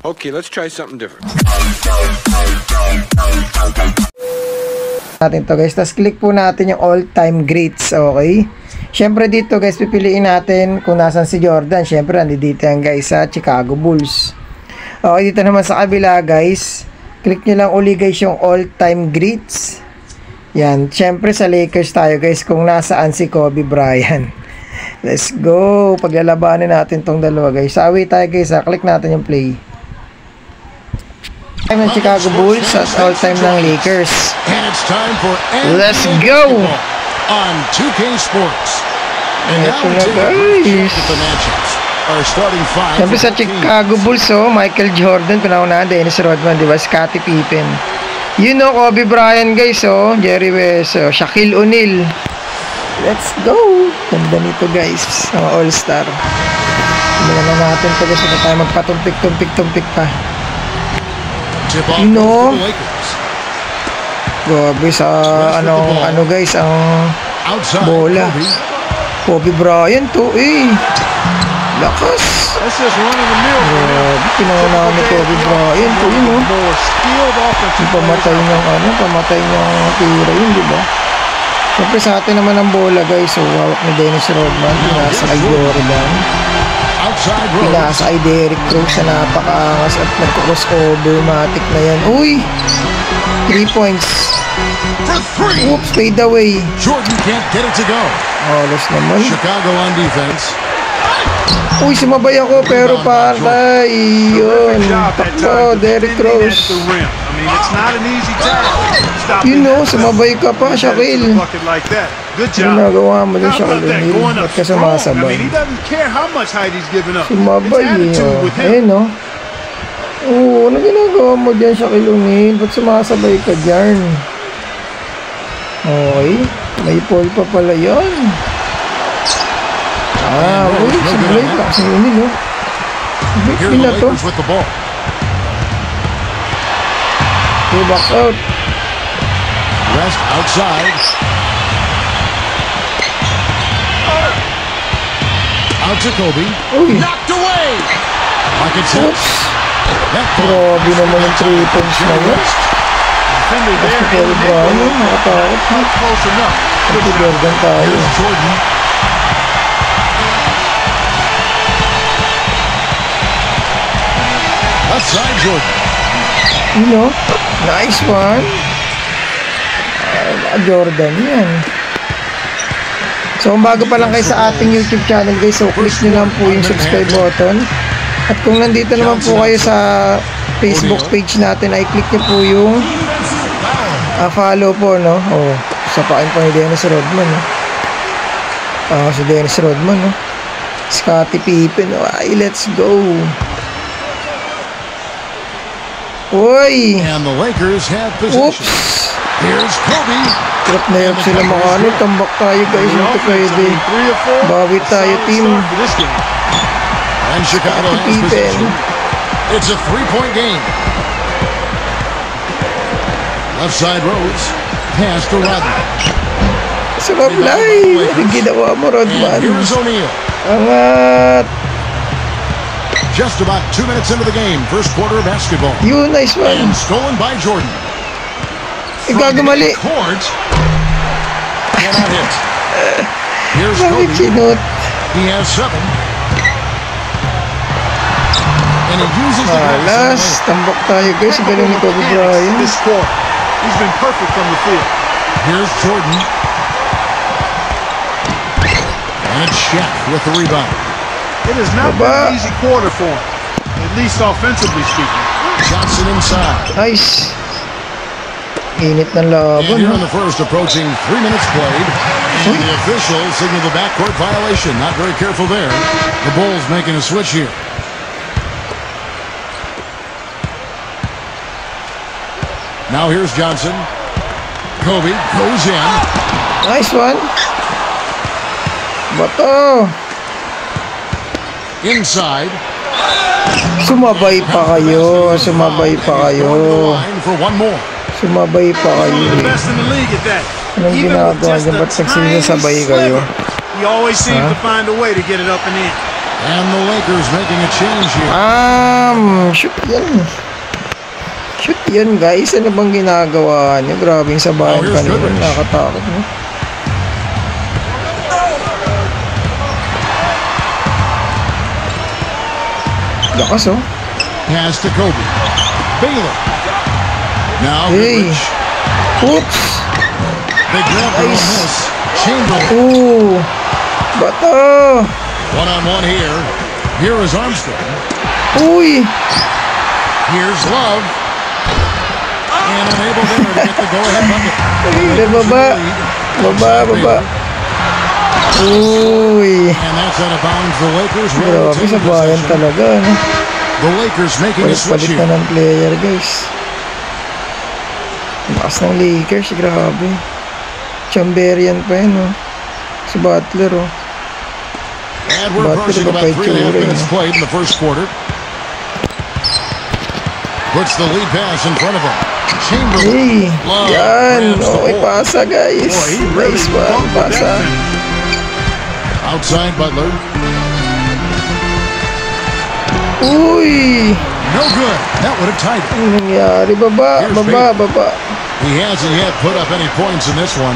Okay, let's try something different. Natin to guys, tapos click po natin yung all-time greats, okay? Syempre dito guys, pipiliin natin kung nasan si Jordan. Syempre nandito yan guys sa Chicago Bulls. Okay, dito naman sa kabila guys, click nyo lang uli guys yung all-time greats. Yan, syempre sa Lakers tayo guys kung nasaan si Kobe Bryant. Let's go, paglalabanin natin tong dalawa guys. Sa away tayo guys, click natin yung play. Time ng Chicago Bulls at all-time ng Lakers. Let's go! On 2K Sports. And ito na guys. Siyempre sa Chicago Bulls, Michael Jordan, panahon Dennis Rodman, diba? Scottie Pippen. You know, Kobe Bryant guys, Jerry West, Shaquille O'Neal. Let's go! Ganda nito guys, mga all-star. Tingnan na natin ito guys, tayo magpatumpik-tumpik pa. You know, grabe sa ano guys, ang bola. Kobe Bryant to lakas. Grabe, pinangunahan ni Kobe Bryant to, yun o. Pamatay niyang tira yun, diba? Siyempre sa atin naman ang bola guys, hawak ni Dennis Rodman, pinasa kay Jordan, pinasa kay Derrick Rose na napakaangas at nagko-crossover, matik na yan. Uy! 3 points. Oops, fade away. Jordan can't get it to go. Alas naman. Chicago on defense. Uy, sumabay ako pero patay. Yun. Takbo, Derrick Rose. You know, sumabay ka pa, Shaquille. Ginagawa mo din, Shaquille. Ba't ka sumasabay? Sumabay ayun o. Oo, ano ginagawa mo dyan, Shaquille O'Neal? Ba't sumasabay ka dyan? Okay, may ball pa pala yan. Uy, sablay ka kasi O'Neal, Big na to. Okay, back out. Rest outside. Out to Kobe. Uy. Knocked away. Oops. Grabe naman yung 3 points na yun. Basta Kobe Bryant, nakatakot. Ito Jordan tayo. Outside Jordan. You know, nice one. Jordan yan. So kung bago pa lang kayo sa ating YouTube channel guys, so click nyo lang po yung subscribe button. At kung nandito naman po kayo sa Facebook page natin, ay click nyo po yung follow po, no? Sapain pa ni Dennis Rodman, no? Si Dennis Rodman, no? Scottie Pippen, ay, let's go. Uy! And the Lakers have possession. Oops! Here's Kobe. Trap na yan sila mga tambak tayo guys, ito pwede. Bawi tayo team. And Chicago has possession. It's a 3-point game. Left side Rose. Pass to Rodman. Sumablay! Anong ginawa mo, Rodman? Here's O'Neal. Angat! Just about 2 minutes into the game. First quarter of basketball. Yun, nice one. And stolen by Jordan. Gagamali. Cannot hit. Here's Bakit Kobe. sinot? He has 7. And he uses the Alas, tambak tayo guys. Galing ni Kobe Bryant. This quarter. He's been perfect from the field. Here's Jordan. And it's Shaq with the rebound. It has not been an easy quarter for him, at least offensively speaking. Johnson inside. Nice. Init ng And laban. here in the first, approaching 3 minutes played. And the official signaled the backcourt violation. Not very careful there. The Bulls making a switch here. Now here's Johnson. Kobe goes in. Nice one. Bato. Inside. Sumabay pa kayo. Sumabay pa kayo. For one more. Sumabay pa kayo. Anong ginagawa dyan? Ba't nagsinasabay kayo? He always seems to find a way to get it up and in. And the Lakers making a change here. Shoot yan. Shoot yan, guys. Ano bang ginagawa niyo? Grabe yung sabayan kanina. Nakakatakot, no? Lakas, oh. Pass to Kobe. Baylor. Now, hey. Goodrich. Oops. They grab the miss. Chamberlain. Ooh. Bato. One-on-one here. Here is Armstrong. Uy. Here's Love. And unable there to get the go-ahead bucket. Baba. Uy. And that's out of bounds. The Lakers will Grabe, retain sabayan possession. talaga, no? The Lakers making a switch Palit here. na ng player, guys. Lakas ng Lakers, grabe. Chamberian pa yun, oh. Si Butler, oh. And we're approaching about 3.5 minutes played in the first quarter. Puts the lead pass in front of him. Chamberlain. Hey, yan. Okay, pasa, guys. Nice one, pasa. Outside Butler. Uy. No good. That would have tied it. Ano nangyari? Baba. He hasn't yet put up any points in this one.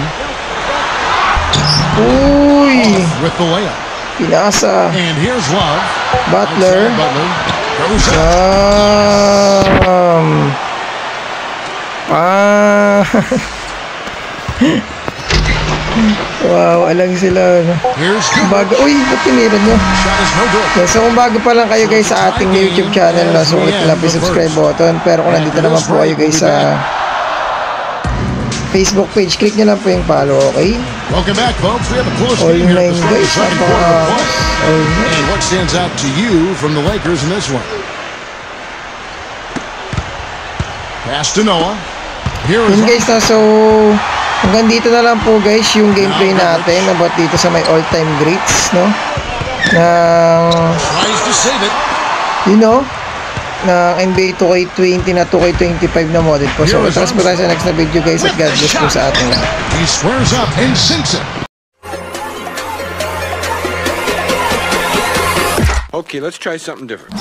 Uy. With the layup. Pinasa. And here's Love. Butler. Butler. Goes Wow, alang sila. No? Here's Bago. Uy, ba't tinira nyo? Shot is no good. So kung bago pa lang kayo guys sa ating YouTube channel, sulit lang po yung subscribe button. Pero kung nandito naman po kayo guys sa Facebook page, click nyo lang po yung follow, okay? Welcome back, folks. We have a close All game here at nine the start of the guys. second quarter of play. And what stands out to you from the Lakers in this one? Pass to Noah. Here is yun guys, no? So hanggang dito na lang po guys yung gameplay natin about dito sa may all-time greats, no? Tries to save it. You know, na NBA 2K20 na 2K25 na model po. So, tapos po tayo sa next na video guys at God bless po sa ating lahat. He squares up and sinks it. Okay, let's try something different.